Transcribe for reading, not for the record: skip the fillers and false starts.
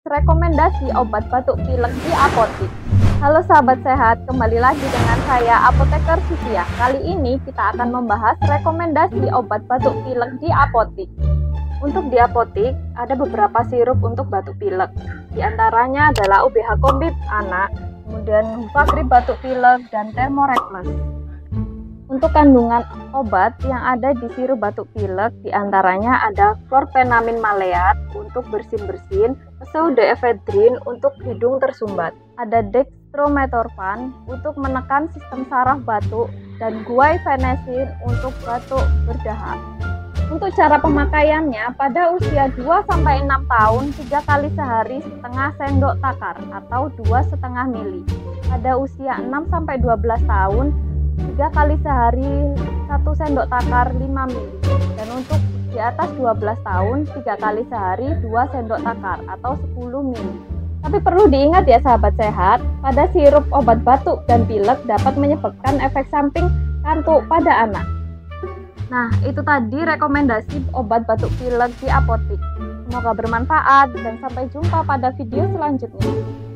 rekomendasi obat batuk pilek di apotik. Halo sahabat sehat, kembali lagi dengan saya Apoteker Sivia. Kali ini kita akan membahas rekomendasi obat batuk pilek di apotik. Untuk di apotik ada beberapa sirup untuk batuk pilek. Di antaranya adalah UBH Kombib anak, kemudian Hufagrip batuk pilek dan Thermorex Plus. Untuk kandungan obat yang ada di sirup batuk pilek diantaranya ada chlorpheniramine maleat untuk bersin-bersin, pseudoephedrine untuk hidung tersumbat, ada dextromethorphan untuk menekan sistem saraf batuk, dan guaifenesin untuk batuk berdahak. Untuk cara pemakaiannya, pada usia 2-6 tahun 3 kali sehari setengah sendok takar atau 2,5 mili. Pada usia 6-12 tahun 3 kali sehari 1 sendok takar 5 mili, dan untuk di atas 12 tahun 3 kali sehari 2 sendok takar atau 10 mili. Tapi perlu diingat ya sahabat sehat, pada sirup obat batuk dan pilek dapat menyebabkan efek samping kantuk pada anak. Nah, itu tadi rekomendasi obat batuk pilek di apotik. Semoga bermanfaat dan sampai jumpa pada video selanjutnya.